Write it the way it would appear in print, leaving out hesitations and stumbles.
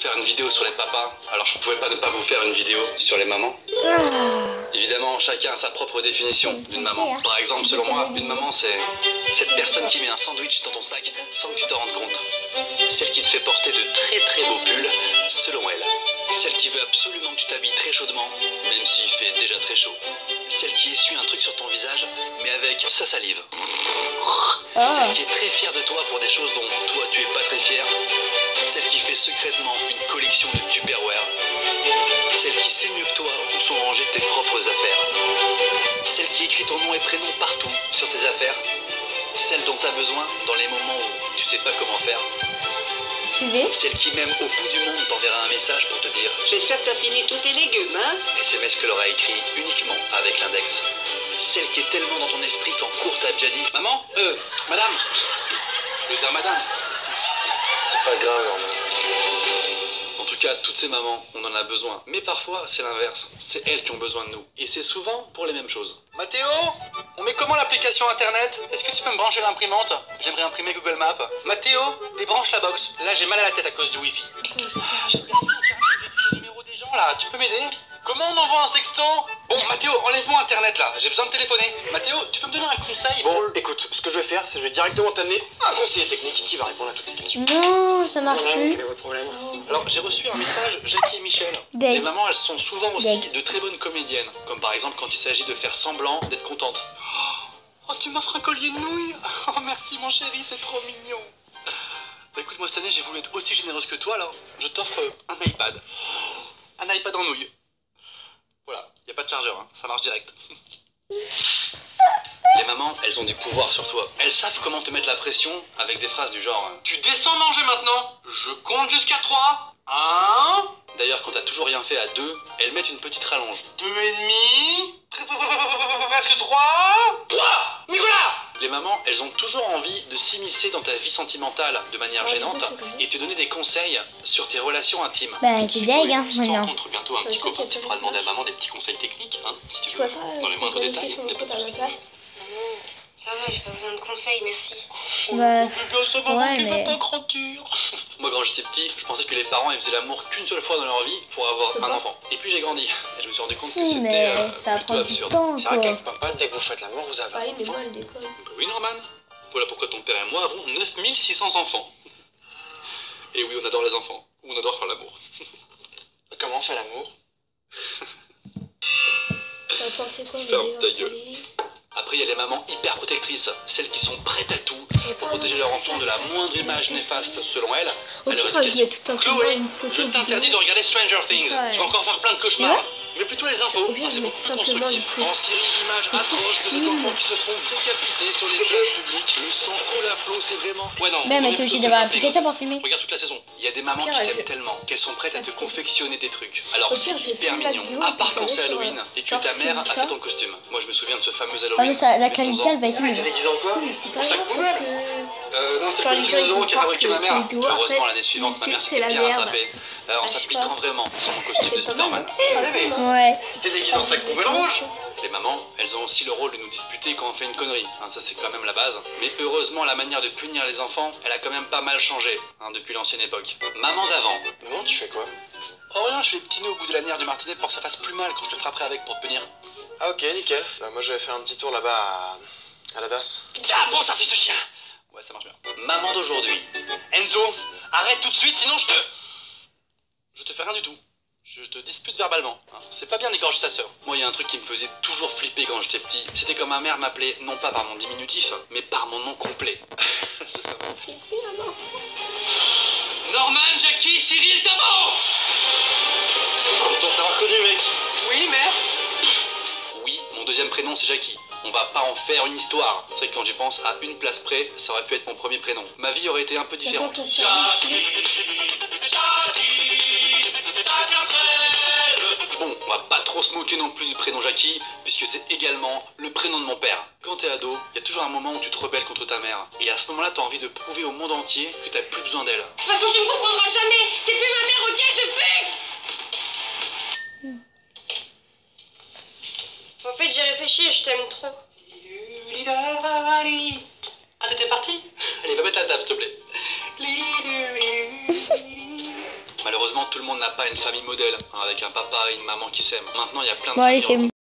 faire une vidéo sur les papas, alors je pouvais pas ne pas vous faire une vidéo sur les mamans. Évidemment, chacun a sa propre définition d'une maman. Par exemple, selon moi, une maman, c'est cette personne qui met un sandwich dans ton sac sans que tu t'en rendes compte. Celle qui te fait porter de très très beaux pulls, selon elle. Celle qui veut absolument que tu t'habilles très chaudement, même s'il fait déjà très chaud. Celle qui essuie un truc sur ton visage, mais avec sa salive. Celle qui est très fière de toi pour des choses dont toi tu es pas très fier. Celle qui fait secrètement une collection de Tupperware. Celle qui sait mieux que toi où sont rangées tes propres affaires. Celle qui écrit ton nom et prénom partout sur tes affaires. Celle dont tu as besoin dans les moments où tu sais pas comment faire. Celle qui même au bout du monde t'enverra un message pour te dire J'espère que t'as fini tous tes légumes, hein? SMS que l'on a écrit uniquement avec l'index. Celle qui est tellement dans ton esprit qu'en cours t'as déjà dit Maman, madame. Je veux dire madame. C'est pas grave, normal. En tout cas, toutes ces mamans, on en a besoin. Mais parfois, c'est l'inverse. C'est elles qui ont besoin de nous. Et c'est souvent pour les mêmes choses. Mathéo, on met comment l'application internet? Est-ce que tu peux me brancher l'imprimante? J'aimerais imprimer Google Maps. Mathéo, débranche la box. Là, j'ai mal à la tête à cause du Wi-Fi. J'ai perdu mon carnet, j'ai pris le numéro des gens là. Tu peux m'aider? Comment on envoie un sexto? Bon, Mathéo, enlève-moi internet là. J'ai besoin de téléphoner. Mathéo, tu peux me donner un conseil? Bon, écoute, ce que je vais faire, c'est que je vais directement t'amener un conseiller technique qui va répondre à toutes tes questions. Non, ça marche Quel est plus. votre problème? Alors, j'ai reçu un message, Jackie et Michel. Deg. Les mamans, elles sont souvent aussi Deg. de très bonnes comédiennes. Comme par exemple quand il s'agit de faire semblant d'être contente. Oh, tu m'offres un collier de nouilles? Oh, merci mon chéri, c'est trop mignon. Bah écoute, moi cette année, j'ai voulu être aussi généreuse que toi, alors je t'offre un iPad. Un iPad en nouilles. Voilà, y a pas de chargeur, hein, ça marche direct. Les mamans, elles ont du pouvoir sur toi. Elles savent comment te mettre la pression avec des phrases du genre Tu descends manger maintenant? Je compte jusqu'à 3. 1. D'ailleurs, quand t'as toujours rien fait à 2, elles mettent une petite rallonge. 2,5. Presque 3. 3. Nicolas! Les mamans, elles ont toujours envie de s'immiscer dans ta vie sentimentale de manière gênante et te donner des conseils sur tes relations intimes. Bah, t'es deg, hein, Si tu maintenant. rencontres bientôt un petit copain, tu pourras demander à maman des petits conseils techniques, hein, si tu veux, dans les moindres détails, y a pas de soucis. Ça va, j'ai pas besoin de conseils, merci. Bah, Ça m'a manqué mais- papa grandeur. Moi, quand j'étais petit, je pensais que les parents ils faisaient l'amour qu'une seule fois dans leur vie pour avoir un enfant. Et puis j'ai grandi et je me suis rendu compte que si, c'était mais ça plutôt prend du absurde. temps, C'est vrai quoi. qu'avec papa, dès que vous faites l'amour, vous avez un enfant. Bah oui, Norman. Voilà pourquoi ton père et moi avons 9600 enfants. Et oui, on adore les enfants. Ou on adore faire l'amour. Comment on fait l'amour? Attends, c'est quoi? Ferme ta gueule. Après, il y a les mamans hyper protectrices, celles qui sont prêtes à tout pour protéger leur enfant de la moindre image néfaste selon elles. Au à leur pire, je éducation. mets tout un Chloé, une photo. je t'interdis de regarder Stranger Things. Ça, ouais. Tu vas encore faire plein de cauchemars. Mais plutôt les infos, Au pire, je c'est mets beaucoup tout plus simplement une constructif. photo. En série d'images atroces de ces enfants qui se font décapiter sur les places publiques. Le sang coule à flot, c'est vraiment... Ouais, non, Bah, mais t'es obligé d'avoir l'application pour filmer. Regarde toute la saison. Il y a des mamans Pire, qui je- t'aiment tellement qu'elles sont prêtes à te confectionner des trucs. Alors Au c'est pire, je hyper filme la mignon. vidéo À et part puis quand je c'est la mets sur, Halloween et que genre, ta tu mère a fais fait ça. ton costume. Moi je me souviens de ce fameux Ah, Halloween. mais ça, la il y a 11 ans. qualité, elle va être T'es nulle. déguisé en quoi? Mais c'est pas En sac grave parce poubelle. que... Non, c'est Genre, le les costume gens, de Zoro ils qui a fabriqué ma partent mère. sur les doigts, Heureusement, après, l'année suivante, ma mère c'est s'était la bien merde. rattrapée. On je sais s'applique pas. quand vraiment sur mon costume de C'est pas mal. Spider-Man. Ouais. T'es déguisé en sac poubelle rouge. Les mamans, elles ont aussi le rôle de nous disputer quand on fait une connerie. Hein, ça, c'est quand même la base. Mais heureusement, la manière de punir les enfants, elle a quand même pas mal changé hein, depuis l'ancienne époque. Maman d'avant. Maman, tu fais quoi? Oh rien, je fais petit nœud au bout de la nerf du martinet pour que ça fasse plus mal quand je te frapperai avec pour te punir. Ah ok, nickel. Bah moi je vais faire un petit tour là-bas à la DAS. Tiens, bon, ça fils de chien. Ouais, ça marche bien. Maman d'aujourd'hui. Enzo, arrête tout de suite, sinon je te fais rien du tout. Je te dispute verbalement. Hein. C'est pas bien d'égorger sa sœur. Moi, il y a un truc qui me faisait toujours flipper quand j'étais petit. C'était quand ma mère m'appelait, non pas par mon diminutif, mais par mon nom complet. Norman, Jackie, Cyril, Tomo. Content de t'avoir connu, mec. Oui, mère. Oui, mon deuxième prénom, c'est Jackie. On va pas en faire une histoire. C'est vrai que quand j'y pense, à une place près, ça aurait pu être mon premier prénom. Ma vie aurait été un peu différente. Bon, on va pas trop se moquer non plus du prénom Jackie, puisque c'est également le prénom de mon père. Quand t'es ado, il y a toujours un moment où tu te rebelles contre ta mère. Et à ce moment-là, t'as envie de prouver au monde entier que t'as plus besoin d'elle. De toute façon, tu me comprendras jamais. T'es plus ma mère, ok, je fais. En fait, j'ai réfléchi et je t'aime trop. Ah, t'étais parti? Allez, va mettre la table, s'il te plaît. Malheureusement, tout le monde n'a pas une famille modèle, hein, avec un papa et une maman qui s'aiment. Maintenant, il y a plein de Bon, allez, familles c'est bon.